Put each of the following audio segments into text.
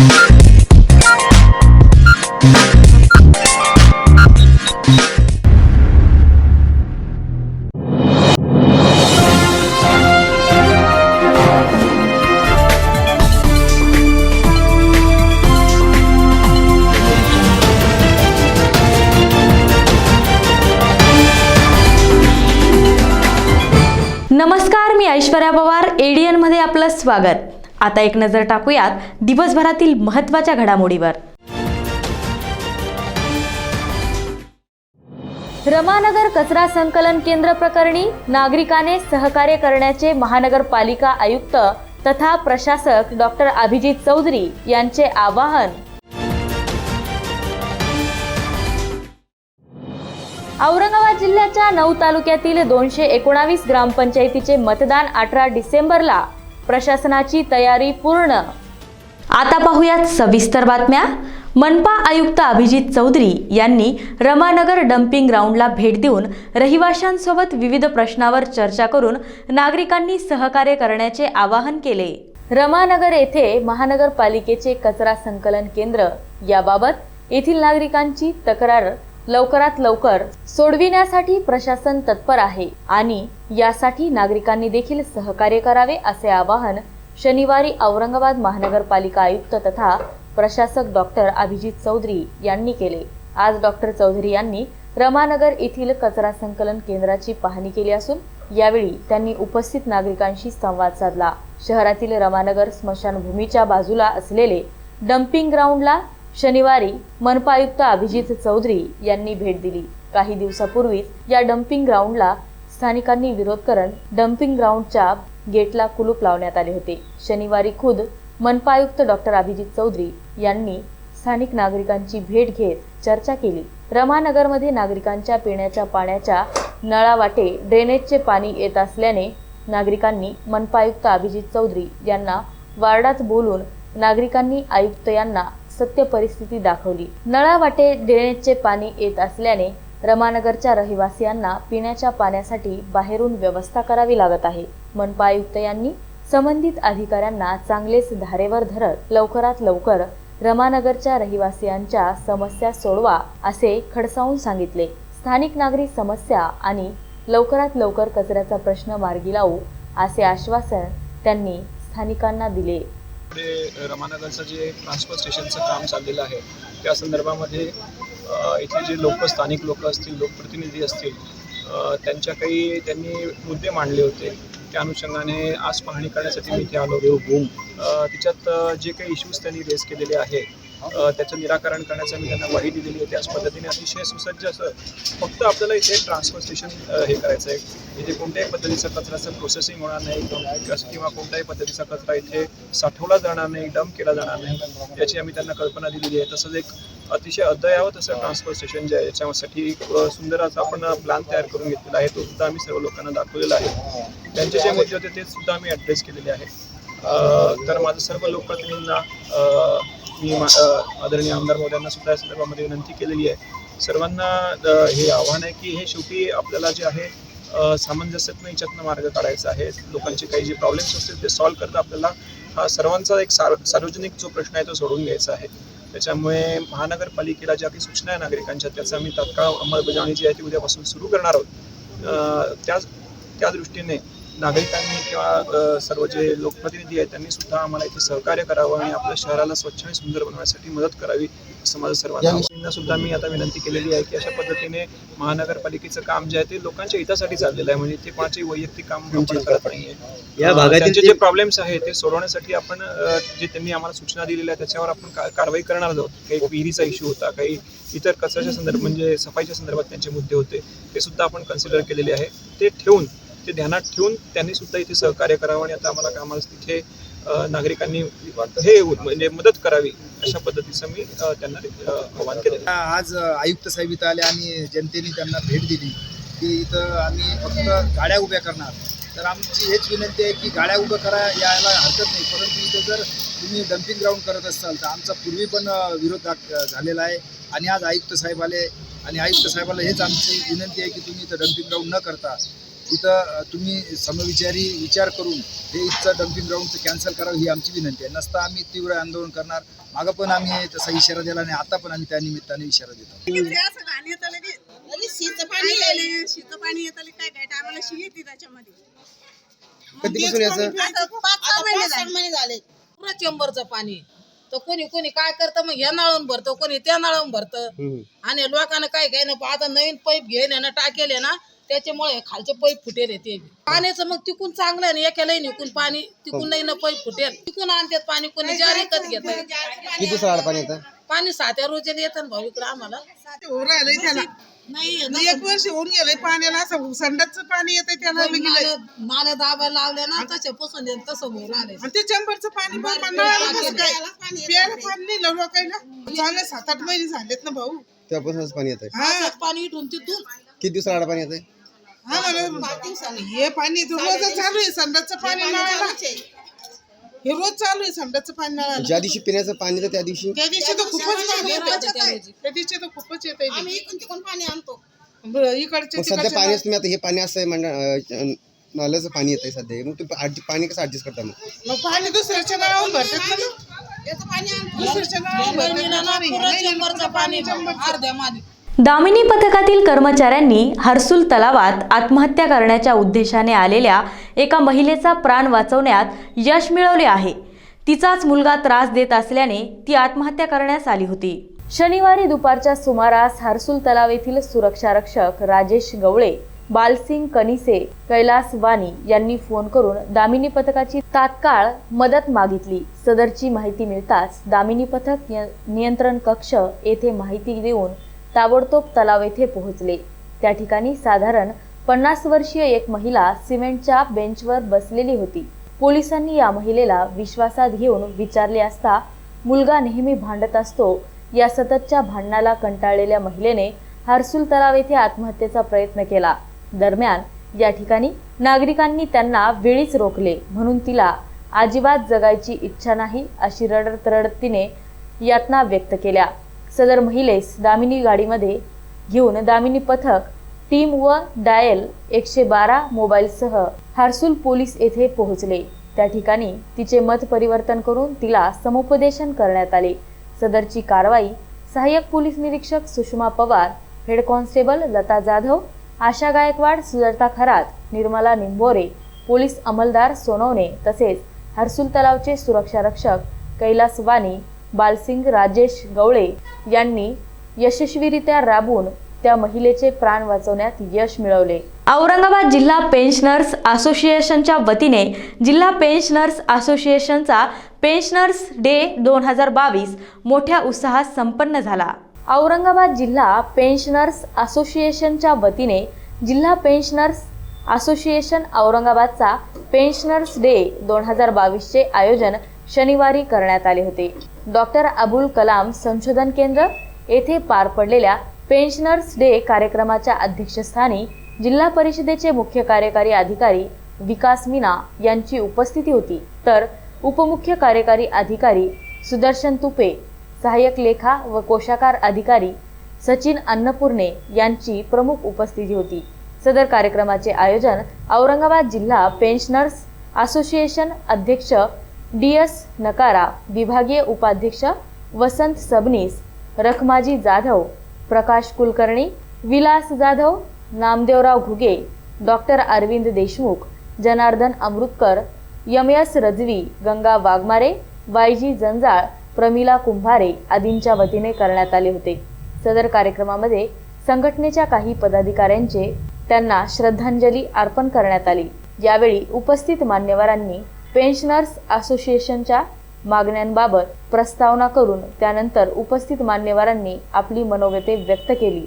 नमस्कार, मी ऐश्वर्या पवार. एडीएन मध्ये आपलं स्वागत. आता एक नजर टाकूयात दिवसभरातील महत्त्वाच्या घडामोडीवर. रमानगर कचरा संकलन केंद्र प्रकरणी नागरिकाने सहकार्य करण्याचे महानगरपालिका आयुक्त तथा प्रशासक डॉक्टर अभिजित चौधरी यांचे आवाहन. औरंगाबाद जिल्ह्याच्या 9 तालुक्यातील 219 ग्रामपंचायतीचे मतदान 18 डिसेंबरला. प्रशासनाची तयारी पूर्ण. आता पाहूयात सविस्तर बातम्या. मनपा आयुक्त अभिजित चौधरी यांनी रमानगर डम्पिंग ग्राउंडला भेट देऊन रहिवाशांसोबत विविध प्रश्नावर चर्चा करून नागरिकांनी सहकार्य करण्याचे आवाहन केले. रमानगर येथे महानगरपालिकेचे कचरा संकलन केंद्र याबाबत येथील नागरिकांची तक्रार लवकरात लवकर सोडविण्यासाठी प्रशासन तत्पर आहे आणि यासाठी नागरिकांनी देखील सहकार्य करावे असे आवाहन शनिवारी औरंगाबाद महानगरपालिका आयुक्त तथा प्रशासक डॉक्टर अभिजित चौधरी यांनी केले. आज डॉक्टर चौधरी यांनी रमानगर येथील कचरा संकलन केंद्राची पाहणी केली असून यावेळी त्यांनी उपस्थित नागरिकांशी संवाद साधला. शहरातील रमानगर स्मशानभूमीच्या बाजूला असलेले डम्पिंग ग्राउंडला शनिवारी मनपा आयुक्त अभिजित चौधरी यांनी भेट दिली. काही दिवसापूर्वीच या डम्पिंग ग्राउंडला स्थानिकांनी विरोध करत डम्पिंग ग्राउंडच्या गेटला कुलूप लावण्यात आले होते. शनिवारी खुद मनपा आयुक्त डॉक्टर अभिजित चौधरी यांनी स्थानिक नागरिकांची भेट घेत चर्चा केली. रमानगरमध्ये नागरिकांच्या पिण्याच्या पाण्याच्या नळावाटे ड्रेनेजचे पाणी येत असल्याने नागरिकांनी मनपा आयुक्त अभिजित चौधरी यांना वार्डात बोलून नागरिकांनी आयुक्त यांना सत्य परिस्थिती दाखवली. नळावाटे ड्रेनेजचे पाणी येत असल्याने रमानगरच्या रहिवासियांना पिण्याच्या पाण्यासाठी बाहेरून व्यवस्था करावी लागत आहे. मनपा आयुक्त यांनी संबंधित अधिकाऱ्यांना चांगलेच धारेवर धरत लवकरात लवकर रमानगरच्या रहिवासियांच्या समस्या सोडवा असे खडसावून सांगितले. स्थानिक नागरिक समस्या आणि लवकरात लवकर कचऱ्याचा प्रश्न मार्गी लावू असे आश्वासन त्यांनी स्थानिकांना दिले. रमानगरचं जे ट्रान्सफर स्टेशनचं काम चाललेलं आहे त्या संदर्भामध्ये इथले जे लोक स्थानिक लोक असतील, लोकप्रतिनिधी असतील, त्यांनी मुद्दे मांडले होते. त्या अनुषंगाने आज पाहणी करण्यासाठी मी इथे आलो. तिच्यात जे काही इश्यूज त्यांनी रेस केलेले आहे त्याचं निराकरण करण्याचं मी त्यांना ग्वाही दिलेली आहे. त्याच पद्धतीने अतिशय सुसज्ज असं फक्त आपल्याला इथे ट्रान्सफर स्टेशन हे करायचं आहे. इथे कोणत्याही पद्धतीचा कचऱ्याचं प्रोसेसिंग होणार नाही किंवा कोणत्याही पद्धतीचा कचरा इथे साठवला जाणार नाही, डंप केला जाणार नाही याची आम्ही त्यांना कल्पना दिलेली आहे. तसंच एक अतिशय अद्ययावत असं ट्रान्सफर स्टेशन जे आहे याच्यासाठी एक सुंदर असा आपण प्लॅन तयार करून घेतलेला आहे. तो सुद्धा आम्ही सर्व लोकांना दाखवलेला आहे. त्यांचे जे मुद्दे होते ते सुद्धा आम्ही ॲड्रेस केलेले आहे. तर माझं सर्व लोकप्रतिनिधींना मी आदरणीय आमदार महोदयांना सुद्धा या संदर्भामध्ये विनंती केलेली आहे. सर्वांना हे आव्हान आहे की हे शेवटी आपल्याला जे आहे सामंजस्यातनं याच्यातनं मार्ग काढायचा आहे. लोकांचे काही जे प्रॉब्लेम्स असतील ते सॉल्व्ह करता आपल्याला हा सर्वांचा एक सार्वजनिक जो प्रश्न आहे तो सोडून घ्यायचा आहे. त्याच्यामुळे महानगरपालिकेला ज्या काही सूचना आहे नागरिकांच्या त्याचा आम्ही तात्काळ अंमलबजावणी जी आहे ती उद्यापासून सुरू करणार आहोत. त्या दृष्टीने नागरिकांनी किंवा सर्व जे लोकप्रतिनिधी आहेत त्यांनी सुद्धा आम्हाला इथे सहकार्य करावं आणि आपल्या शहराला स्वच्छ आणि सुंदर बनवण्यासाठी मदत करावी असं माझं सर्वांना सुद्धा मी आता विनंती केलेली आहे की अशा पद्धतीने महानगरपालिकेचं काम जे आहे ते लोकांच्या हितासाठी चाललेलं आहे. म्हणजे ते कोणाचे वैयक्तिक काम आपण करत नाहीये. या भागाचे जे प्रॉब्लेम्स आहेत ते सोडवण्यासाठी आपण जे त्यांनी आम्हाला सूचना दिलेल्या आहेत त्याच्यावर आपण कारवाई करणार आहोत. काही विहिरीचा इश्यू होता, काही इतर कचऱ्याच्या संदर्भात म्हणजे सफाईच्या संदर्भात त्यांचे मुद्दे होते ते सुद्धा आपण कन्सिडर केलेले आहे. ते ध्यानात ठेवून त्यांनी सुद्धा इथे सहकार्य करावं आणि आता आम्हाला तिथे नागरिकांनी हे म्हणजे मदत करावी अशा पद्धतीचं मी त्यांना आवाहन केलं. आज आयुक्त साहेब इथं आले आणि जनतेने त्यांना भेट दिली की इथं आम्ही फक्त गाड्या उभ्या करणार. तर आमची हेच विनंती आहे की गाड्या उभ्या करा यायला हरकत नाही, परंतु इथं जर तुम्ही डम्पिंग ग्राउंड करत असाल तर आमचा पूर्वी पण विरोध झालेला आहे. आणि आज आयुक्त साहेब आले आणि आयुक्त साहेबाला हेच आमची विनंती आहे की तुम्ही इथं डम्पिंग ग्राउंड न करता इथं तुम्ही समविचारी विचार करून हे इथचं डम्पिंग ग्राउंडचं कॅन्सल करावं ही आमची विनंती आहे. नसता आम्ही तीव्र आंदोलन करणार. मागं पण आम्ही तसा इशारा दिला आणि आता पण आम्ही त्या निमित्ताने इशारा देतो. शीत पाणी येतं काय काय आम्हाला शी येते त्याच्यामध्ये. कधीपासून याचं 5-6 महिने झाले. पुरा चेंबरचं पाणी तर कोणी कोणी काय करतं, मग या नळून भरतं, कोणी त्या नळून भरतं. आणि लोकांना काय काय ना आता नवीन पाईप घेऊन ना टाकेले ना, त्याच्यामुळे खालचे पाईप फुटेल ते पाण्याचं. मग तिकून चांगलं आहे ना, एकाला निकून पाणी तिकून नाही ना पाईप फुटेल, तिकून आणतात पाणी, कोणी जार एकच घेत. किती दिवसाला पाणी येतं? पाणी 7 रोजाने येतं भाऊ इकडं आम्हाला. नाही 1 वर्ष होऊन गेलंय पाण्याला. असं संडासचं पाणी येतंय त्याला नाल्या दाबायला लावल्या ना, तशापासून तसं होऊ राहिले. ते चंबरचं पाणी प्यायला पाणी नाही लोकायला. झालं 7-8 महिने झालेत ना भाऊ. तेव्हापासूनच पाणी येतंय. असंच पाणी इथून तिथून. किती दिवसाला पाणी येतंय? हा हे पाणी रोज चालू आहे. संडासचं पाणी नळाला हे रोज चालू आहे. संडासचं पाणी नळाला. ज्या दिवशी पिण्याचं पाणी येतं त्या दिवशी त्या दिवशी तर खूपच पाणी येतं. त्या दिवशी तर खूपच येत आम्ही इकडून तिकडून पाणी आणतो. इकडचे मग सध्या पाणी तुम्ही आता हे पाणी असं नाल्याचं पाणी येतंय सध्या, मग तुम्ही पाणी कसं ऍडजस्ट करता? मग पाणी दुसऱ्याच्या नळावून भरतात ना. याचं पाणी आणतो. दुसऱ्याच्या नळावून पुरा चेंबरचं पाणी अर्ध्या मादी. दामिनी पथकातील कर्मचाऱ्यांनी हर्सुल तलावात आत्महत्या करण्याच्या उद्देशाने आलेल्या एका महिलेचा प्राण वाचवण्यात यश मिळवले आहे. तिचाच मुलगा त्रास देत असल्याने ती आत्महत्या करण्यास आली होती. शनिवारी दुपारच्या सुमारास हर्सुल तलाव येथील सुरक्षारक्षक राजेश गवळे, बालसिंग कनिसे, कैलास वानी यांनी फोन करून दामिनी पथकाची तात्काळ मदत मागितली. सदरची माहिती मिळताच दामिनी पथक नियंत्रण कक्ष येथे माहिती देऊन ताबडतोब तलाव येथे पोहोचले. त्या ठिकाणी साधारण 50 वर्षीय एक महिला सिमेंटच्या बेंचवर बसलेली होती. पोलिसांनी या महिलेला विश्वासात घेऊन विचारले असता मुलगा नेहमी भांडत असतो. या सततच्या भांडणाला कंटाळलेल्या महिलेने हर्सुल तलाव येथे आत्महत्येचा प्रयत्न केला. दरम्यान या ठिकाणी नागरिकांनी त्यांना वेळीच रोखले, म्हणून तिला अजिबात जगायची इच्छा नाही अशी रडत रडत तिने यातना व्यक्त केल्या. सदर महिलेस दामिनी गाडीमध्ये घेऊन दामिनी पथक टीम व डायल 112 मोबाईलसह हर्सुल पोलीस येथे पोहोचले. त्या ठिकाणी तिचे मत परिवर्तन करून तिला समुपदेशन करण्यात आले. सदरची कारवाई सहाय्यक पोलीस निरीक्षक सुषमा पवार, हेड कॉन्स्टेबल लता जाधव, आशा गायकवाड, सुजाता खरात, निर्मला निंबोरे, पोलीस अंमलदार सोनवणे तसेच हर्सुल तलावचे सुरक्षारक्षक कैलास वानी, बालसिंग राजेश गवळे यांनी यशस्वीरित्या राबवून त्या महिलेचे प्राण वाचवण्यात यश मिळवले. औरंगाबाद जिल्हा पेन्शनर्स असोसिएशनच्या वतीने जिल्हा पेन्शनर्स असोसिएशनचा पेन्शनर्स डे 2022 मोठ्या उत्साहात संपन्न झाला. औरंगाबाद जिल्हा पेन्शनर्स असोसिएशनच्या वतीने जिल्हा पेन्शनर्स असोसिएशन औरंगाबादचा पेन्शनर्स डे 2022 चे आयोजन शनिवारी करण्यात आले होते. डॉक्टर अबुल कलाम संशोधन केंद्र येथे पार पडलेल्या पेन्शनर्स डे कार्यक्रमाच्या अध्यक्षस्थानी जिल्हा परिषदेचे मुख्य कार्यकारी अधिकारी विकास मीना यांची उपस्थिती होती. तर उपमुख्य कार्यकारी अधिकारी सुदर्शन तुपे, सहाय्यक लेखा व कोशागार अधिकारी सचिन अन्नपूर्णे यांची प्रमुख उपस्थिती होती. सदर कार्यक्रमाचे आयोजन औरंगाबाद जिल्हा पेन्शनर्स असोसिएशन अध्यक्ष DS नकारा, विभागीय उपाध्यक्ष Vasant Sabnis, Rakhmaji Jadhav, Prakash Kulkarni, Vilas Jadhav, Namdevrao Ghuge, doctor Arvind Deshmukh, Janardan Amritkar, MS Rajvi, Ganga Waghmare, YG Janjal, Pramila Kumbhare आदींच्या वतीने करण्यात आले होते. सदर कार्यक्रमामध्ये संघटनेच्या काही पदाधिकाऱ्यांचे त्यांना श्रद्धांजली अर्पण करण्यात आली. यावेळी उपस्थित मान्यवरांनी पेन्शनर्स असोसिएशनच्या मागण्यांबाबत प्रस्तावना करून त्यानंतर उपस्थित मान्यवरांनी आपली मनोगते व्यक्त केली.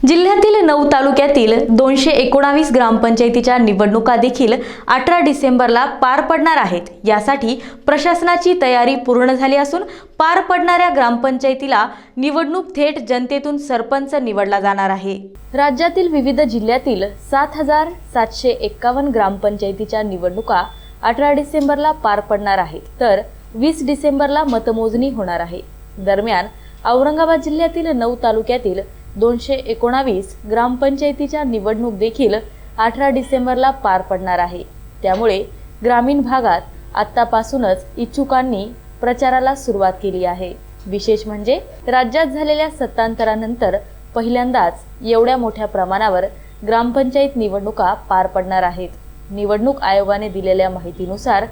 जिल्ह्यातील 9 तालुक्यातील 219 ग्रामपंचायतीच्या निवडणुका देखील 18 डिसेंबरला पार पडणार आहेत. यासाठी प्रशासनाची तयारी पूर्ण झाली असून पार पडणाऱ्या ग्रामपंचायतीला निवडणूक थेट जनतेतून सरपंच निवडला जाणार आहे. राज्यातील विविध जिल्ह्यातील 7,751 ग्रामपंचायतीच्या निवडणुका 18 डिसेंबरला पार पडणार आहेत, तर 20 डिसेंबरला मतमोजणी होणार आहे. दरम्यान औरंगाबाद जिल्ह्यातील 9 तालुक्यातील 219 ग्रामपंचायतीच्या निवडणूक देखील 18 डिसेंबरला पार पडणार आहे. त्यामुळे ग्रामीण भागात आत्तापासूनच इच्छुकांनी प्रचाराला सुरुवात केली आहे. विशेष म्हणजे राज्यात झालेल्या सत्तांतरानंतर पहिल्यांदाच एवढ्या मोठ्या प्रमाणावर ग्रामपंचायत निवडणुका पार पडणार आहेत. निवडणूक आयोगाने दिलेल्या माहितीनुसार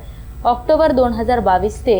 ऑक्टोबर 2022 ते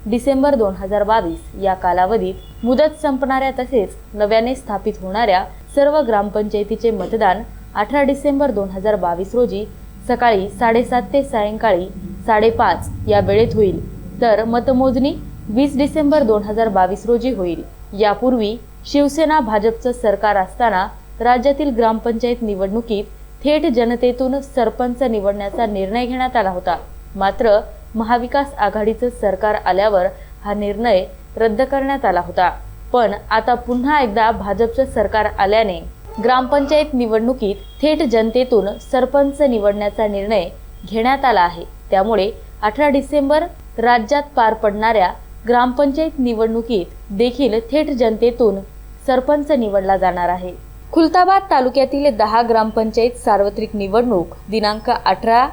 डिसेंबर 2022 या कालावधीत मुदत संपणाऱ्या तसेच नव्याने स्थापित होणाऱ्या सर्व ग्रामपंचायतीचे मतदान 18 डिसेंबर 2022 रोजी सकाळी 7:30 ते सायंकाळी 5:30 या वेळेत होईल. तर मतमोजणी 20 डिसेंबर 2022 रोजी होईल. यापूर्वी शिवसेना भाजपचं सरकार असताना राज्यातील ग्रामपंचायत निवडणुकीत थेट जनतेतून सरपंच निवडण्याचा निर्णय घेण्यात आला होता. मात्र महाविकास आघाडीचं सरकार आल्यावर हा निर्णय रद्द करण्यात आला होता. पण आता पुन्हा एकदा भाजपचं सरकार आल्याने ग्रामपंचायत निवडणुकीत थेट जनतेतून सरपंच निवडण्याचा निर्णय घेण्यात आला आहे. त्यामुळे 18 डिसेंबर राज्यात पार पडणाऱ्या ग्रामपंचायत निवडणुकीत देखील थेट जनतेतून सरपंच निवडला जाणार आहे. खुलताबाद तालुक्यातील 10 ग्रामपंचायत सार्वत्रिक निवडणूक दिनांक 18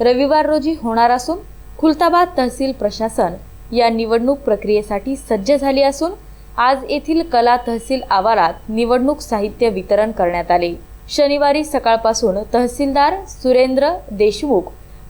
रविवार रोजी होणार असून खुलताबाद तहसील प्रशासन या निवडणूक प्रक्रियेसाठी सज्ज झाली असून आज येथील कला तहसील आवारात निवडणूक साहित्य वितरण करण्यात आले. शनिवारी सकाळपासून तहसीलदार सुरेंद्र देशमुख,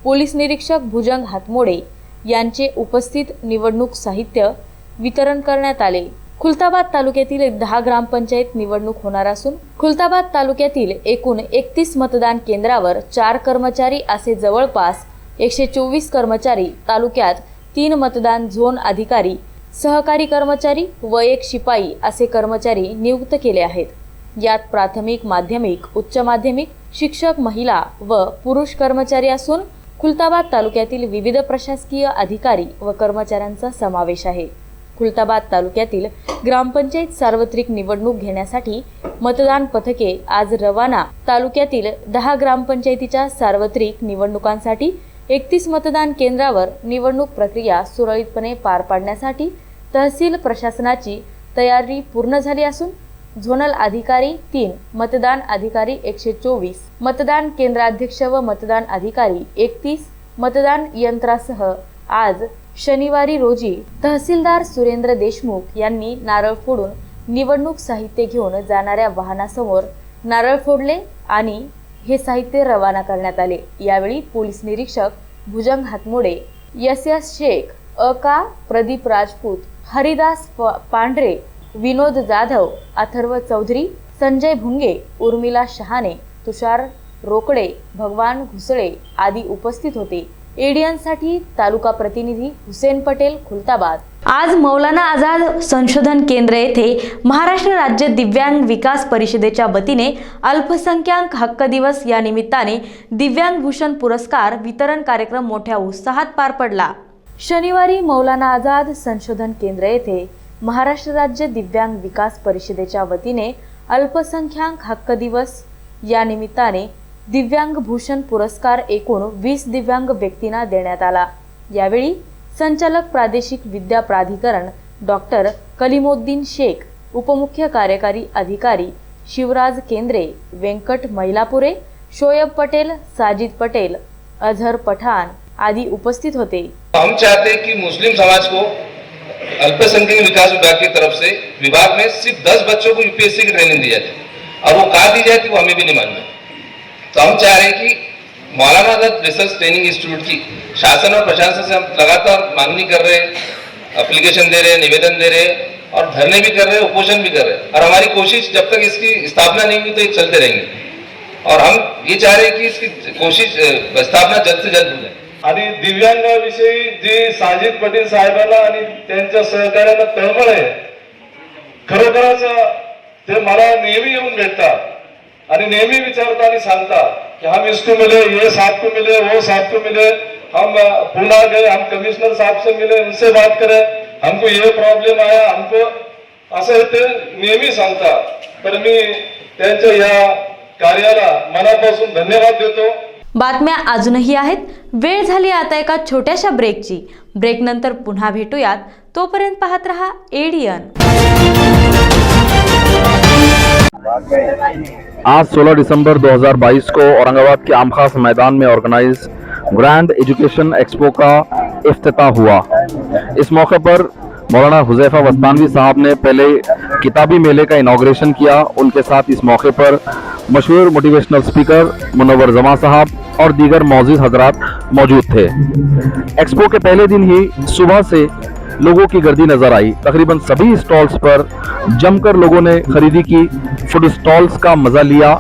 पोलीस निरीक्षक भुजंग हातमोडे यांचे उपस्थित निवडणूक साहित्य वितरण करण्यात आले. खुलताबाद तालुक्यातील 10 ग्रामपंचायत निवडणूक होणार असून खुलताबाद तालुक्यातील एकूण 31 मतदान केंद्रावर 4 कर्मचारी असे जवळपास 124 कर्मचारी, तालुक्यात 3 मतदान झोन अधिकारी, सहकारी कर्मचारी व 1 शिपाई असे कर्मचारी नियुक्त केले आहेत. यात प्राथमिक, माध्यमिक, उच्च माध्यमिक, शिक्षक, महिला व पुरुष कर्मचारी असून खुलताबाद तालुक्यातील विविध प्रशासकीय अधिकारी व कर्मचाऱ्यांचा समावेश आहे. खुलताबाद तालुक्यातील ग्रामपंचायत सार्वत्रिक निवडणूक घेण्यासाठी मतदान पथके आज रवाना. तालुक्यातील 10 ग्रामपंचायतीच्या सार्वत्रिक निवडणुकांसाठी 31 मतदान केंद्रावर निवडणूक प्रक्रिया सुरळीतपणे पार पाडण्यासाठी तहसील प्रशासनाची तयारी पूर्ण झाली असून झोनल अधिकारी 3, मतदान अधिकारी 124, मतदान केंद्राध्यक्ष व मतदान अधिकारी 31, मतदान यंत्रासह आज शनिवारी रोजी तहसीलदार सुरेंद्र देशमुख यांनी नारळ फोडून निवडणूक साहित्य घेऊन जाणाऱ्या वाहनासमोर नारळ फोडले आणि हे साहित्य रवाना करण्यात आले. यावेळी पोलीस निरीक्षक भुजंग हातमोडे, SS शेख, अका प्रदीप राजपूत, हरिदास पांढरे, विनोद जाधव, अथर्व चौधरी, संजय भुंगे, उर्मिला शहाणे, तुषार रोकडे, भगवान घुसळे आदी उपस्थित होते. एडियनसाठी तालुका प्रतिनिधी हुसेन पटेल, खुलताबाद. आज मौलाना आझाद संशोधन केंद्र येथे महाराष्ट्र राज्य दिव्यांग विकास परिषदेच्या वतीने अल्पसंख्याक हक्क दिवस या निमित्ताने दिव्यांग भूषण पुरस्कार वितरण कार्यक्रम मोठ्या उत्साहात पार पडला. शनिवारी मौलाना आझाद संशोधन केंद्र येथे महाराष्ट्र राज्य दिव्यांग विकास परिषदेच्या वतीने अल्पसंख्याक हक्क दिवस या निमित्ताने दिव्यांग भूषण पुरस्कार एकूण 20 दिव्यांग व्यक्तींना देण्यात आला. यावेळी संचालक प्रादेशिक विद्या प्राधिकरण डॉक्टर कलिमोद्दीन शेख, उपमुख्य कार्यकारी अधिकारी शिवराज केंद्रे, व्यंकट मैलापुरे, शोएब पटेल, साजिद पटेल, अझहर पठान आदि उपस्थित होते. हम चाहते हैं कि मुस्लिम समाज को अल्पसंख्यक विकास विभाग की तरफ से विभाग में सिर्फ 10 बच्चों को यूपीएससी की ट्रेनिंग दी जाती है और वो कहाँ दी जाती है वो हमें भी नहीं मालूम है. तो हम चाह रहे हैं कि Maulana Azad research training institute की शासन और प्रशासन से हम लगातार मांगनी कर रहे हैं, एप्लीकेशन दे रहे हैं, निवेदन दे रहे हैं और धरने भी कर रहे हैं, उपोषण भी कर रहे हैं. और हमारी कोशिश जब तक इसकी स्थापना नहीं हुई तो ये चलते रहेंगे और हम ये चाह रहे हैं कि इसकी कोशिश स्थापना जल्द से जल्द हो जाए. आणि दिव्यांगाविषयी जी साजिद पटेल साहेबांना आणि त्यांच्या सहकार्यांना तळमळ आहे, खरोखरच ते मला नेहमी येऊन भेटतात आणि नेहमी विचारतात आणि सांगतात कि हम इसको मिले, ये साहब को मिले, वो साहब को मिले, हम पुणे गए, हम कमिश्नर साहब से मिले, उनसे बात करें, हमको ये प्रॉब्लेम आया, हमको असं ते नेहमी सांगतात. तर मी त्यांच्या या कार्याला मनापासून धन्यवाद देतो. बातम्या अजूनही आहेत. वेळ झाली आता एका छोट्याशा ब्रेकची. ब्रेक नंतर पुन्हा भेटूयात. तोपर्यंत पाहत रहा एडियन. आज 16 दिसंबर 2022 को औरंगाबाद के आम खास मैदान में ऑर्गेनाइज ग्रैंड एजुकेशन एक्सपो का इफ्तिताह हुआ। इस मौके पर मौलाना हुज़ैफा वस्तानवी साहब ने पहले किताबी मेले का इनॉग्रेशन किया। उनके साथ इस मौके पर मशहूर मोटिवेशनल स्पीकर मुनव्वर जमा साहब और दीगर मौजूद हजरात मौजूद थे। एक्सपो के पहले दिन ही सुबह से लोगों की गर्दी नजर आई। तकरीबन सभी स्टॉल्स पर जमकर लोगों ने खरीदी की, फूड स्टॉल्स का मजा लिया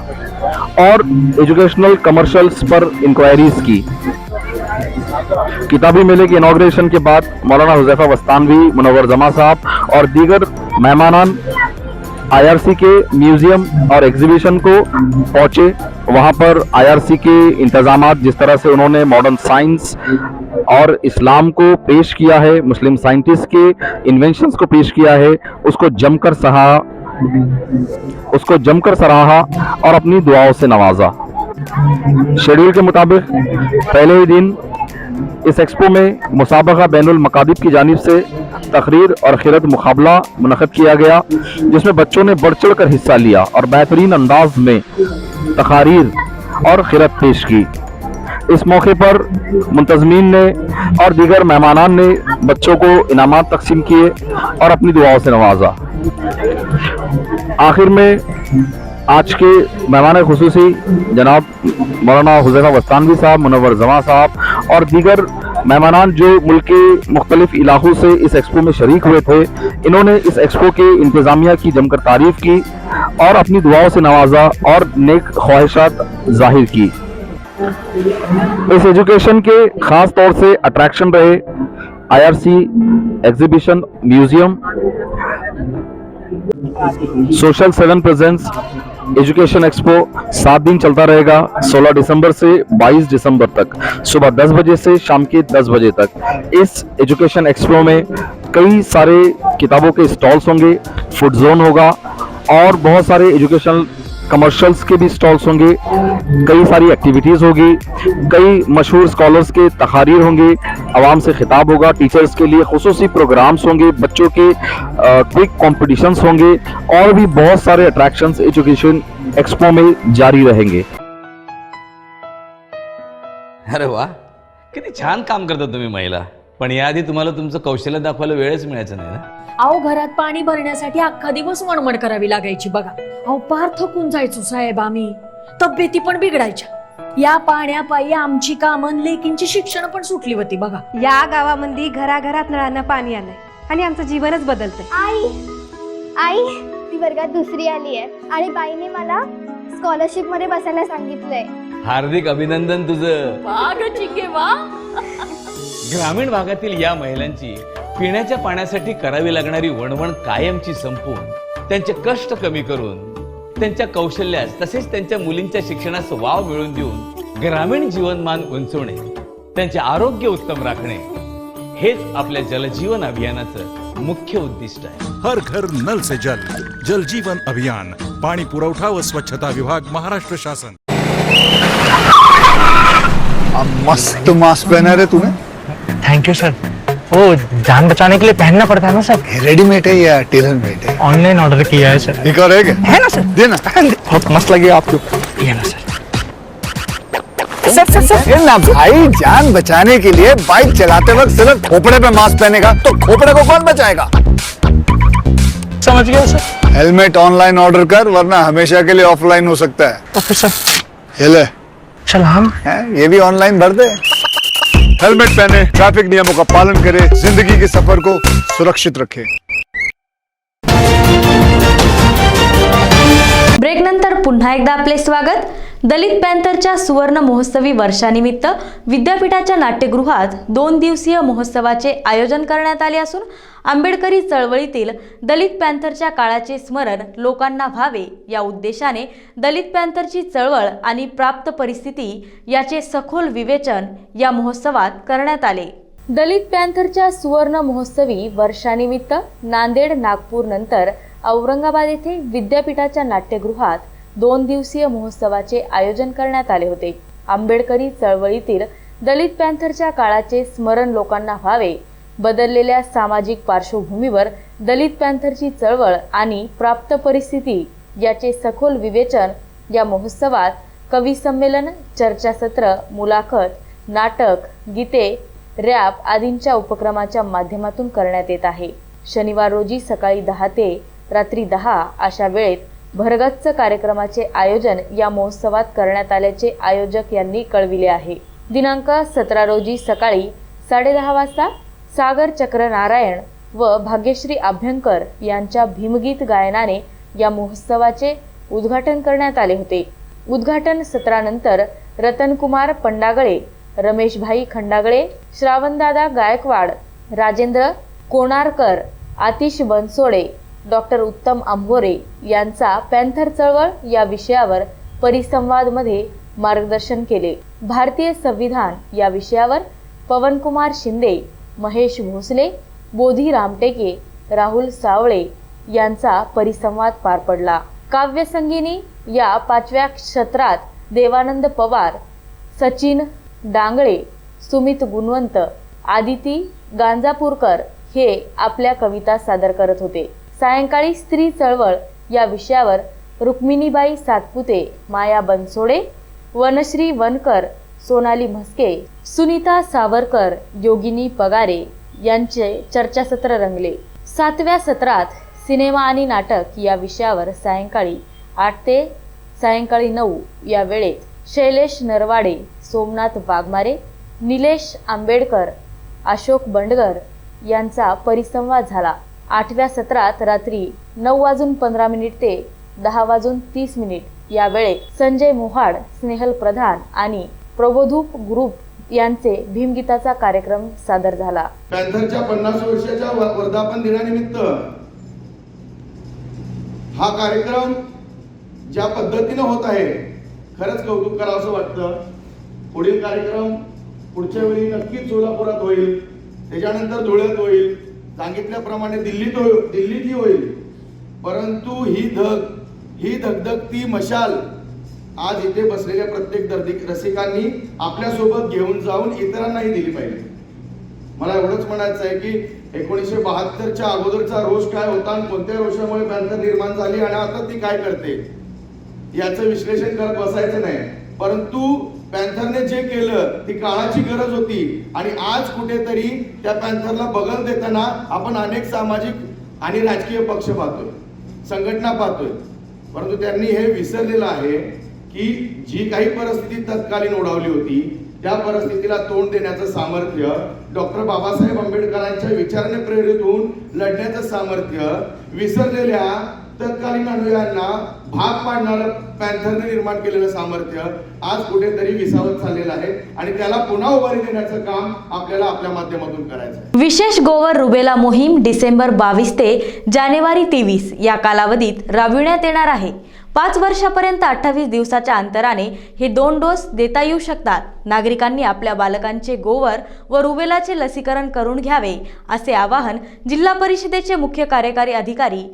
और एजुकेशनल कमर्शियल्स पर इंक्वायरीज की। किताबी मेले के इनॉग्रेशन के बाद मौलाना हुज़ैफा वस्तानवी, मुनव्वर जमा साहब और दीगर मेहमानान IRC के म्यूजियम और एग्जीबिशन को पहुंचे। वहां पर IRC के इंतजामात, जिस तरह से उन्होंने मॉडर्न साइंस और इस्लाम को पेश किया है, मुस्लिम साइंटिस्ट के इन्वेंशंस को पेश किया है, उसको जमकर सराहा और अपनी दुआओं से नवाजा। शेड्यूल के मुताबिक पहले ही दिन इस एक्सपो में मुसाबका बैनुल मकादिब की जानिब से तकरीर और खिरत मुकाबला मुनक़द किया गया, जिसमें बच्चों ने बढ़ चढ़ कर हिस्सा लिया और बेहतरीन अंदाज में तकारीर और खिरत पेश की। इस मौके पर मुंतज़मीन ने और दीगर मेहमानान ने बच्चों को इनामात तकसीम किए और अपनी दुआओं से नवाजा। आखिर में आज के मेहमान खुसूसी जनाब मौलाना हुज़ैफा वस्तानवी साहब, मुनव्वर जमा साहब और दीगर मेहमानान जो मुल्क के मुख्तलिफ इलाकों से इस एक्सपो में शरीक हुए थे, इन्होंने इस एक्सपो के इंतज़ामिया की जमकर तारीफ की और अपनी दुआओं से नवाजा और नेक ख्वाहिशात जाहिर की। इस एजुकेशन के ख़ास तौर से अट्रैक्शन रहे IRC exhibition, museum, social 7 presence education expo 7 दिन चलता रहेगा, 16 दिसंबर से 22 दिसंबर तक, सुबह 10 बजे से शाम के 10 बजे तक। इस एजुकेशन एक्सपो में कई सारे किताबों के स्टॉल्स होंगे, फूड जोन होगा और बहुत सारे एजुकेशनल कमर्शियल्स के भी स्टॉल्स होंगे। कई सारी एक्टिविटीज़ होगी, कई मशहूर स्कॉलर्स के तकारीर होंगे, आवाम से खिताब होगा, टीचर्स के लिए खुसूसी प्रोग्राम्स होंगे, बच्चों के क्विक कॉम्पिटिशन्स होंगे और भी बहुत सारे अट्रैक्शंस एजुकेशन एक्सपो में जारी रहेंगे। अरे वा, किती छान काम करता तुम्ही महिला, पण याआधी तुम्हाला तुमचं कौशल्य दाखवायला वेळच मिळायचा नाही ना? अहो, घरात पाणी भरण्यासाठी अख्खा दिवस वणवण करावी लागायची बघा। अहो, पार थकून जायचो साहेब आम्ही, तब्येती पण बिघडायच्या। या पाण्यापायी आमची कामं, लेकींची शिक्षण पण सुटली होती बघा। या गावामध्ये घराघरात नळांना पाणी आलंय आणि आमचं जीवनच बदलतंय। आई ती वर्गात दुसरी आली आहे आणि बाईने मला स्कॉलरशिप मध्ये बसायला सांगितलंय। हार्दिक अभिनंदन तुझं। वाह ग चिंगे वाह। ग्रामीण भागातील या महिलांची पिण्याच्या पाण्यासाठी करावी लागणारी वणवण कायमची संपून, त्यांचे कष्ट कमी करून, त्यांच्या कौशल्यास तसेच त्यांच्या मुलींच्या शिक्षणास वाव मिळवून देऊन ग्रामीण जीवनमान उंचवणे, त्यांचे आरोग्य उत्तम राखणे, हेच आपल्या जलजीवन अभियानाचं मुख्य उद्दिष्ट आहे। हर घर नल से जल, जल जीवन अभियान, पाणी पुरवठा व स्वच्छता विभाग, महाराष्ट्र शासन। मस्त मास्क पहना रे तूने। Thank you sir. वो जान बचाने के लिए पहनना पड़ता है ना सर। रेडीमेड है या टेलर मेड है? ऑनलाइन ऑर्डर किया है सर। एक और है ना सर? देना। बहुत मस्त लगी आपको। ये ना सर। सर ना भाई, जान बचाने के लिए बाइक चलाते वक्त सिर्फ खोपड़े पे मास्क पहनेगा तो खोपड़े को कौन बचाएगा? समझ गया सर। हेलमेट ऑनलाइन ऑर्डर कर, वरना हमेशा के लिए ऑफलाइन हो सकता है। Okay sir. हेले चल हम ये भी ऑनलाइन भर दे। हेलमेट पहने, ट्रैफिक नियमों का पालन करे, जिंदगी के सफर को सुरक्षित रखे। ब्रेकनंतर पुन्हा एकदा आपले स्वागत। दलित पॅन्थरच्या सुवर्ण महोत्सवी वर्षानिमित्त विद्यापीठाच्या नाट्यगृहात 2 दिवसीय महोत्सवाचे आयोजन करण्यात आले असून आंबेडकरी चळवळीतील दलित पॅन्थरच्या काळाचे स्मरण लोकांना व्हावे या उद्देशाने दलित पॅन्थरची चळवळ आणि प्राप्त परिस्थिती याचे सखोल विवेचन या महोत्सवात करण्यात आले। दलित पॅन्थरच्या सुवर्ण महोत्सवी वर्षानिमित्त नांदेड, नागपूर नंतर औरंगाबाद येथे विद्यापीठाच्या नाट्यगृहात 2 दिवसीय महोत्सवाचे आयोजन करण्यात आले होते। आंबेडकरी चळवळीतील दलित पॅन्थरच्या काळाचे स्मरण लोकांना व्हावे, बदललेल्या सामाजिक पार्श्वभूमीवर दलित पॅन्थरची चळवळ आणि प्राप्त परिस्थिती याचे सखोल विवेचन या महोत्सवात कवी संमेलन, चर्चासत्र, मुलाखत, नाटक, गीते, रॅप आदींच्या उपक्रमाच्या माध्यमातून करण्यात येत आहे. शनिवार रोजी सकाळी 10 ते रात्री 10 अशा वेळेत भरगच्च कार्यक्रमाचे आयोजन या महोत्सवात करण्यात आल्याचे आयोजक यांनी कळविले आहे. दिनांक 17 रोजी सकाळी 10:30 वाजता सागर चक्र नारायण व भाग्यश्री अभ्यंकर यांच्या भीमगीत गायनाने या महोत्सवाचे उद्घाटन करण्यात आले होते. उद्घाटन सत्रानंतर रतनकुमार पंडागळे, रमेशभाई खंडागळे, श्रावणदादा गायकवाड, राजेंद्र कोणारकर, आतिश बनसोडे, डॉक्टर उत्तम आंभोरे यांचा पॅन्थर चळवळ या विषयावर परिसंवादमध्ये मार्गदर्शन केले. भारतीय संविधान या विषयावर पवनकुमार शिंदे, महेश भोसले, बोधी रामटेके, राहुल सावळे यांचा परिसंवाद पार पडला. काव्यसंगीनी या 5व्या सत्रात देवानंद पवार, सचिन डांगळे, सुमित गुणवंत, आदिती गांजापूरकर हे आपल्या कविता सादर करत होते. सायंकाळी स्त्री चळवळ या विषयावर रुक्मिणीबाई सातपुते, माया बनसोडे, वनश्री वनकर, सोनाली म्हस्के, सुनीता सावरकर, योगिनी पगारे यांचे चर्चासत्र रंगले. 7व्या सत्रात सिनेमा आणि नाटक या विषयावर सायंकाळी 8 ते सायंकाळी 9 या वेळेत शैलेश नरवाडे, सोमनाथ वाघमारे, निलेश आंबेडकर, अशोक बंडगर यांचा परिसंवाद झाला. 8व्या सत्रात रात्री 9:15 ते 10:30 या वेळेत संजय मोहाड, स्नेहल प्रधान आणि प्रबोधूप ग्रुप यांचे भीमगीताचा कार्यक्रम सादर झाला. पॅन्थरच्या 50 वर्षाच्या वर्धापन दिनानिमित्त हा कार्यक्रम ज्या पद्धतीने होत आहे खरंच कौतुक करावं असं वाटतं. पुढील कार्यक्रम पुढच्या वेळी नक्कीच सोलापुरात होईल, त्याच्यानंतर धुळ्यात होईल, सांगितल्याप्रमाणे दिल्लीतही होईल. परंतु ही धगधगती मशाल आज इथे बसलेल्या प्रत्येक रसिकांनी आपल्यासोबत घेऊन जाऊन इतरांनाही दिली पाहिजे. मला एवढंच म्हणायचं आहे की 1972च्या अगोदरचा रोष काय होता आणि कोणत्या रोषामुळे पॅन्थर निर्माण झाली आणि आता ती काय करते याचं विश्लेषण करत बसायचं नाही. परंतु पॅन्थरने जे केलं ती काळाची गरज होती आणि आज कुठेतरी त्या पॅन्थरला बगल देताना आपण अनेक सामाजिक आणि राजकीय पक्ष पाहतोय, संघटना पाहतोय. परंतु त्यांनी हे विसरलेलं आहे की जी काही परिस्थिती तत्कालीन ओढावली होती त्या परिस्थितीला तोंड देण्याचं सामर्थ्य, डॉक्टर बाबासाहेब आंबेडकरांच्या विचाराने प्रेरित होऊन लढण्याचं सामर्थ्य विसरलेल्या तत्कालीन अनुयायांना भाग पाडणारं पॅन्थरने निर्माण केलेलं सामर्थ्य आज कुठेतरी विसावत चाललेलं आहे आणि त्याला पुन्हा उभारी देण्याचं काम आपल्याला आपल्या माध्यमातून करायचं आहे. विशेष गोवर रुबेला मोहीम डिसेंबर 22 ते जानेवारी 23 या कालावधीत राबविण्यात येणार आहे. 5 वर्षापर्यंत 28 दिवसाच्या अंतराने हे 2 डोस देता येऊ शकतात. नागरिकांनी आपल्या बालकांचे गोवर व रुबेलाचे लसीकरण करून घ्यावे असे आवाहन जिल्हा परिषदेचे मुख्य कार्यकारी अधिकारी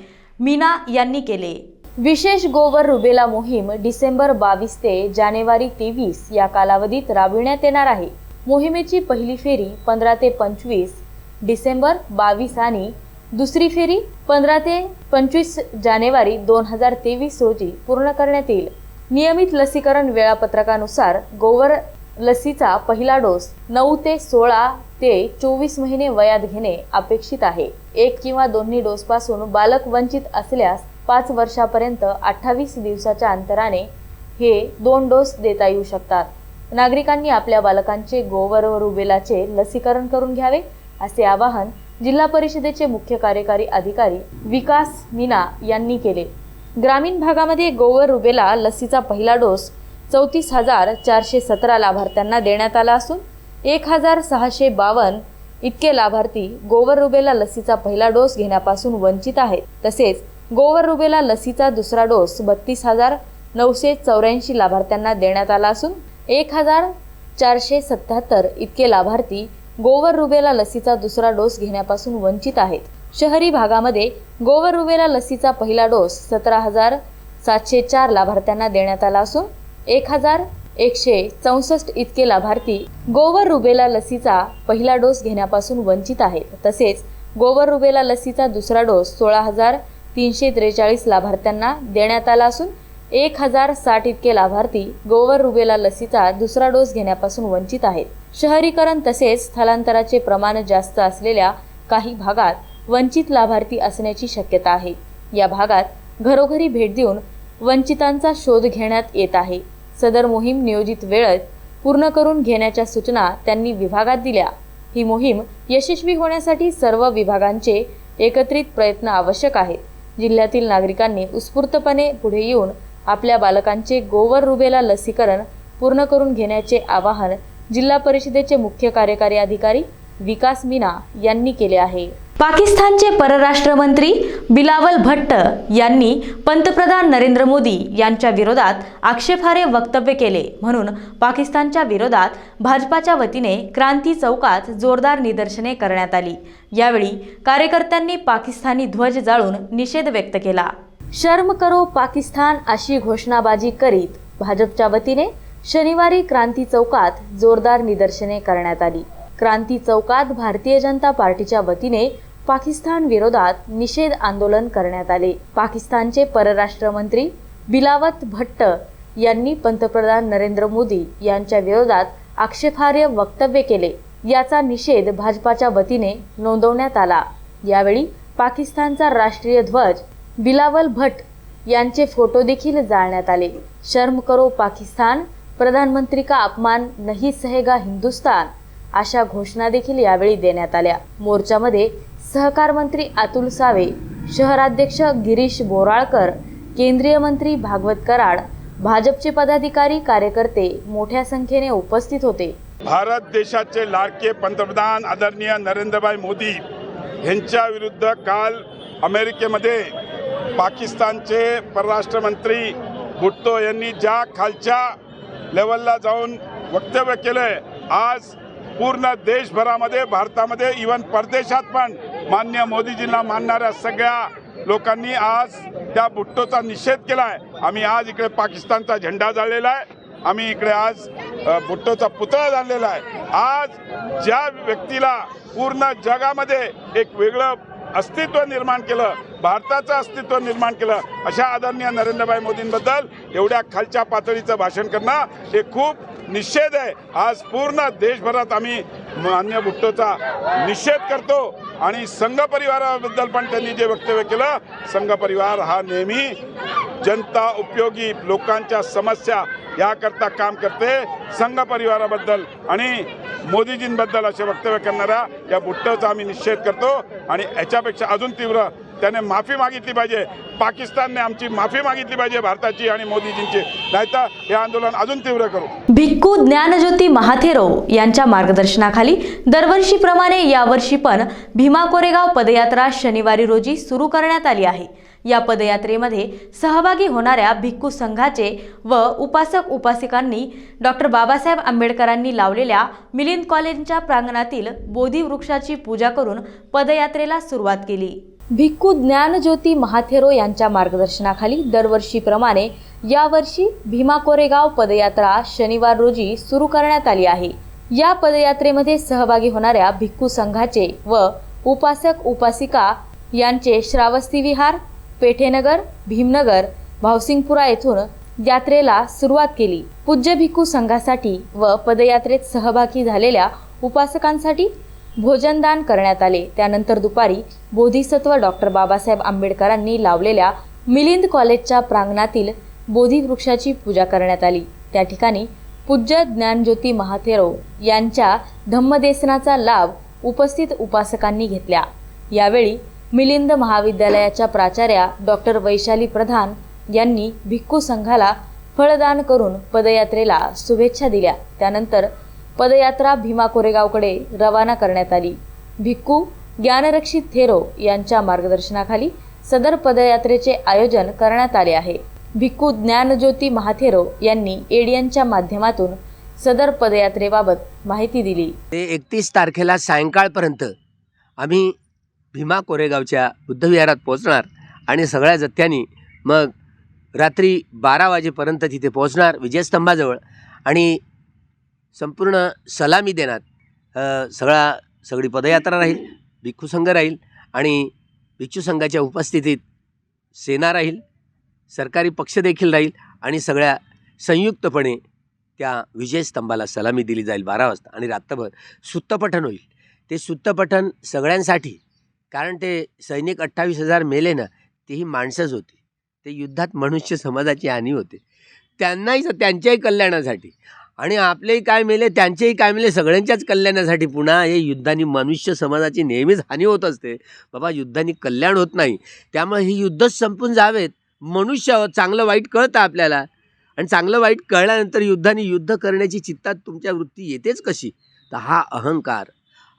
मीना यांनी केले. विशेष गोवर रुबेला मोहीम डिसेंबर 22 ते जानेवारी 23 या कालावधीत राबविण्यात येणार आहे. मोहिमेची पहिली फेरी 15 ते 25 डिसेंबर 22 आणि दुसरी फेरी 15 ते 25 जानेवारी 2023 रोजी पूर्ण करण्यात येईल. नियमित लसीकरण वेळापत्रकानुसार गोवर लसीचा पहिला डोस 9 ते 16 ते 24 महिने वयात घेणे अपेक्षित आहे. 1 किंवा दोन्ही डोसपासून बालक वंचित असल्यास 5 वर्षापर्यंत 28 दिवसाच्या अंतराने हे 2 डोस देता येऊ शकतात. नागरिकांनी आपल्या बालकांचे गोवर व रुबेलाचे लसीकरण करून घ्यावे असे आवाहन जिल्हा परिषदेचे मुख्य कार्यकारी अधिकारी विकास मीना यांनी केले. ग्रामीण भागामध्ये गोवर रुबेला लसीचा पहिला डोस 34,417 लाभार्थ्यांना देण्यात आला असून 1,652 इतके लाभार्थी गोवर रुबेला लसीचा पहिला डोस घेण्यापासून वंचित आहेत. तसेच गोवर रुबेला लसीचा दुसरा डोस 32,984 लाभार्थ्यांना देण्यात आला असून 1,477 इतके लाभार्थी गोवर रुबेला लसीचा दुसरा डोस घेण्यापासून वंचित आहेत. शहरी भागामध्ये गोवर रुबेला लसीचा पहिला डोस 17,704 लाभार्थ्यांना देण्यात आला असून 1,164 इतके लाभार्थी गोवर रुबेला लसीचा पहिला डोस घेण्यापासून वंचित आहेत. तसेच गोवर रुबेला लसीचा दुसरा डोस 343 लाभार्थ्यांना देण्यात आला असून 1060 इतके लाभार्थी गोवर रुबेला लसीचा दुसरा डोस घेण्यापासून वंचित आहेत. शहरीकरण तसेच स्थलांतराचे प्रमाण जास्त असलेल्या काही भागात वंचित लाभार्थी असण्याची शक्यता आहे. या भागात घरोघरी भेट देऊन वंचितांचा शोध घेण्यात येत आहे. सदर मोहीम नियोजित वेळेत पूर्ण करून घेण्याच्या सूचना त्यांनी विभागात दिल्या. ही मोहीम यशस्वी होण्यासाठी सर्व विभागांचे एकत्रित प्रयत्न आवश्यक आहेत. जिल्ह्यातील नागरिकांनी उत्स्फूर्तपणे पुढे येऊन आपल्या बालकांचे गोवर रुबेला लसीकरण पूर्ण करून घेण्याचे आवाहन जिल्हा परिषदेचे मुख्य कार्यकारी अधिकारी विकास मीना यांनी केले आहे. पाकिस्तानचे परराष्ट्र मंत्री बिलावल भट्ट यांनी पंतप्रधान नरेंद्र मोदी यांच्या विरोधात आक्षेपार्ह वक्तव्य केले म्हणून पाकिस्तानच्या विरोधात भाजपाच्या वतीने क्रांती चौकात जोरदार निदर्शने करण्यात आली. यावेळी कार्यकर्त्यांनी पाकिस्तानी ध्वज जाळून निषेध व्यक्त केला. शर्म करो पाकिस्तान अशी घोषणाबाजी करीत भाजपच्या वतीने शनिवारी क्रांती चौकात जोरदार निदर्शने करण्यात आली. क्रांती चौकात भारतीय जनता पार्टीच्या वतीने पाकिस्तान विरोधात निषेध आंदोलन करण्यात आले. पाकिस्तानचे परराष्ट्र मंत्री बिलावत भट्ट यांनी पंतप्रधान नरेंद्र मोदी यांच्या विरोधात आक्षेपार्ह वक्तव्य केले. याचा निषेध भाजपाच्या वतीने नोंदवण्यात आला. यावेळी पाकिस्तानचा राष्ट्रीय ध्वज बिलावल भट्ट यांचे फोटो देखील जाळण्यात आले. शर्म करो पाकिस्तान, प्रधानमंत्री का अपमान नहीं सहेगा हिंदुस्तान अशा घोषणा देखील यावेळी देण्यात आल्या. मोर्चामध्ये सहकार मंत्री अतुल सावे, शहराध्यक्ष गिरीश बोराळकर, केंद्रीय मंत्री भागवत कराड, भाजपचे पदाधिकारी कार्यकर्ते मोठ्या संख्येने उपस्थित होते. भारत देशाचे लाडके पंतप्रधान आदरणीय नरेंद्रभाई मोदी यांच्या विरुद्ध काल अमेरिकेमध्ये पाकिस्तानचे परराष्ट्र मंत्री भुट्टो यांनी ज्या खालच्या लेवलला जाऊन वक्तव्य केलंय, आज पूर्ण देशभरामध्ये, भारतामध्ये, इव्हन परदेशात पण मान्य मोदीजींना मानणाऱ्या सगळ्या लोकांनी आज त्या भुट्टोचा निषेध केलाय. आम्ही आज इकडे पाकिस्तानचा झेंडा जाळलेला आहे. आम्ही इकडे आज भुट्टोचा पुतळा जाळलेला आहे. आज ज्या व्यक्तीला पूर्ण जगामध्ये एक वेगळं अस्तित्व निर्माण केलं, भारताचं अस्तित्व निर्माण केलं, अशा आदरणीय नरेंद्रभाई मोदींबद्दल एवढ्या खालच्या पातळीचं भाषण करणं हे खूप निषेध आहे. आज पूर्ण देशभरात आम्ही मान्य भुट्टोचा निषेध करतो आणि संघ परिवाराबद्दल पण त्यांनी जे वक्तव्य केलं, संघ परिवार हा नेहमी जनता उपयोगी लोकांच्या समस्या याकरता काम करते. संघ परिवाराबद्दल आणि मोदीजींबद्दल असे वक्तव्य करणाऱ्या या भुट्टोचा आम्ही निषेध करतो आणि याच्यापेक्षा अजून तीव्र त्याने माफी मागितली पाहिजे. पाकिस्तानने आमची माफी मागितली पाहिजे, भारताची आणि मोदीजींची, नाहीतर हे आंदोलन अजून तीव्र करू. भिक्खू ज्ञानज्योती महाथेरो यांच्या मार्गदर्शनाखाली दरवर्षीप्रमाणे यावर्षी पण भीमा कोरेगाव पदयात्रा शनिवारी रोजी सुरू करण्यात आली आहे. या पदयात्रेमध्ये सहभागी होणाऱ्या भिक्खू संघाचे व उपासक उपासिकांनी डॉक्टर बाबासाहेब आंबेडकरांनी लावलेल्या मिलिंद कॉलेजच्या प्रांगणातील बोधी वृक्षाची पूजा करून पदयात्रेला सुरुवात केली. भिक्खू ज्ञानज्योती महाथेरो यांच्या मार्गदर्शनाखाली दरवर्षीप्रमाणे यावर्षी भीमा कोरेगाव पदयात्रा शनिवार रोजी सुरू करण्यात आली आहे. या पदयात्रेमध्ये सहभागी होणाऱ्या भिक्खू संघाचे व उपासक उपासिका यांचे श्रावस्ती विहार, पेठेनगर, भीमनगर, भावसिंगपुरा येथून यात्रेला सुरुवात केली. पूज्य भिक्खू संघासाठी व पदयात्रेत सहभागी झालेल्या उपासकांसाठी भोजनदान करण्यात आले. त्यानंतर दुपारी बोधिसत्व डॉक्टर बाबासाहेब आंबेडकरांनी लावलेल्या मिलिंद कॉलेजच्या प्रांगणातील बोधी वृक्षाची पूजा करण्यात आली. त्या ठिकाणी पूज्य ज्ञानज्योती महाथेरो यांच्या धम्मदेसनाचा लाभ उपस्थित उपासकांनी घेतला. यावेळी मिलिंद महाविद्यालयाच्या प्राचार्या डॉक्टर वैशाली प्रधान यांनी भिक्खू संघाला फळदान करून पदयात्रेला शुभेच्छा दिल्या. त्यानंतर पदयात्रा भीमा कोरेगावकडे रवाना करण्यात आली. भिक्खू ज्ञानरक्षित थेरो यांच्या मार्गदर्शनाखाली सदर पदयात्रेचे आयोजन करण्यात आले आहे. भिक्खू ज्ञानज्योती महाथेरो यांनी एडियनच्या माध्यमातून सदर पदयात्रेबाबत माहिती दिली. 31 तारखेला सायंकाळपर्यंत आम्ही भीमा कोरेगावच्या बुद्धविहारात पोहोचणार आणि सगळ्या जथ्यांनी मग रात्री 12 वाजेपर्यंत तिथे पोहोचणार विजयस्तंभाजवळ आणि संपूर्ण सलामी देणार. सगळी पदयात्रा राहील, भिक्खू संघ राहील आणि भिक्षू संघाच्या उपस्थितीत सेना राहील, सरकारी पक्ष देखील राहील आणि सगळ्या संयुक्तपणे त्या विजयस्तंभाला सलामी दिली जाईल 12 वाजता आणि रात्रभर सुत्तपठण होईल. ते सुत्तपठण सगळ्यांसाठी, कारण ते सैनिक 28,000 मेले ना, तेही माणसंच होती. ते युद्धात मनुष्य समाजाची हानी होते, त्यांच्याही कल्याणासाठी, आणि आपलेही काय मेले त्यांचेही काय मेले, सगळ्यांच्याच कल्याणासाठी. पुन्हा हे युद्धाने मनुष्य समाजाची नेहमीच हानी होत असते बाबा, युद्धाने कल्याण होत नाही. त्यामुळे ही युद्धच संपून जावेत. मनुष्य आहोत, चांगलं वाईट कळतं आपल्याला, आणि चांगलं वाईट कळल्यानंतर युद्धाने युद्ध करण्याची चित्तात तुमच्या वृत्ती येतेच कशी. तर हा अहंकार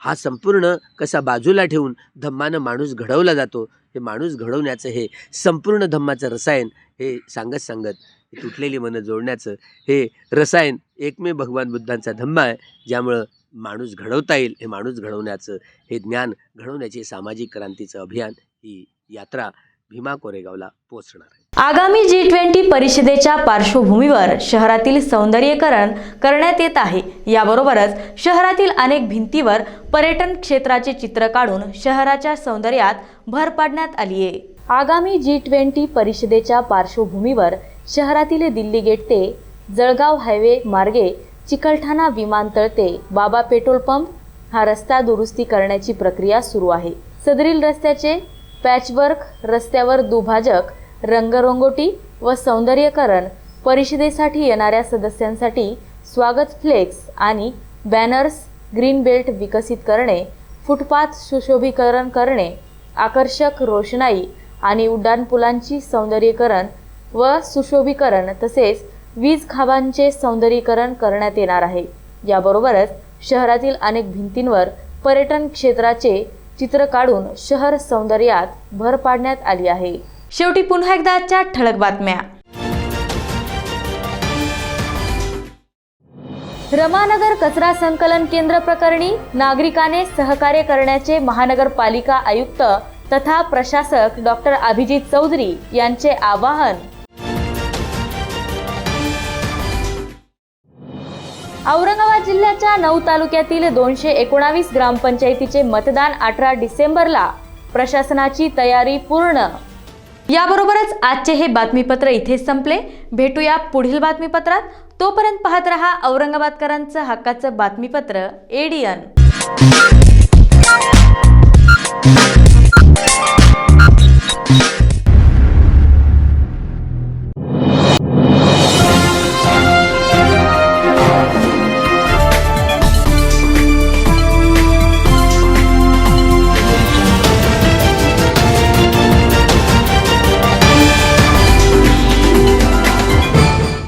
हा संपूर्ण कसा बाजूला ठेवून धम्मानं माणूस घडवला जातो. हे माणूस घडवण्याचं हे संपूर्ण धम्माचं रसायन हे सांगत तुटलेली मनं जोडण्याचं हे रसायन एकमेव भगवान बुद्धांचा धम्मा आहे, ज्यामुळं माणूस घडवता येईल. हे माणूस घडवण्याचं हे ज्ञान घडवण्याचे सामाजिक क्रांतीचं अभियान, ही यात्रा भीमा कोरेगावला पोहोचणार आहे. आगामी G20 परिषदेच्या पार्श्वभूमीवर शहरातील सौंदर्यीकरण करण्यात येत आहे. याबरोबरच शहरातील अनेक भिंतीवर पर्यटन क्षेत्राचे चित्र काढून शहराच्या सौंदर्यात भर पाडण्यात आली आहे. आगामी G20 परिषदेच्या पार्श्वभूमीवर शहरातील दिल्ली गेट ते जळगाव हायवे मार्गे चिकलठाणा विमानतळ ते बाबा पेट्रोल पंप हा रस्ता दुरुस्ती करण्याची प्रक्रिया सुरू आहे. सदरील रस्त्याचे पॅचवर्क, रस्त्यावर दुभाजक, रंगरंगोटी व सौंदर्यीकरण, परिषदेसाठी येणाऱ्या सदस्यांसाठी स्वागत फ्लेक्स आणि बॅनर्स, ग्रीन बेल्ट विकसित करणे, फुटपाथ सुशोभीकरण करणे, आकर्षक रोषणाई आणि उड्डाणपुलांची सौंदर्यीकरण व सुशोभीकरण तसेच वीज खांबांचे सौंदर्यीकरण करण्यात येणार आहे. याबरोबरच शहरातील अनेक भिंतींवर पर्यटन क्षेत्राचे चित्र काढून शहर सौंदर्यात भर पाडण्यात आली आहे. शेवटी पुन्हा एकदा आजच्या ठळक बातम्या. रमानगर कचरा संकलन केंद्र प्रकरणी नागरिकाने सहकार्य करण्याचे महानगरपालिका आयुक्त तथा प्रशासक डॉक्टर अभिजित चौधरी यांचे आवाहन. औरंगाबाद जिल्ह्याच्या 9 तालुक्यातील 219 ग्रामपंचायतीचे मतदान 18 डिसेंबरला. प्रशासनाची तयारी पूर्ण. याबरोबरच आजचे हे बातमीपत्र इथेच संपले. भेटूया पुढील बातमीपत्रात. तोपर्यंत पाहत रहा औरंगाबादकरांचं हक्काचं बातमीपत्र ADN.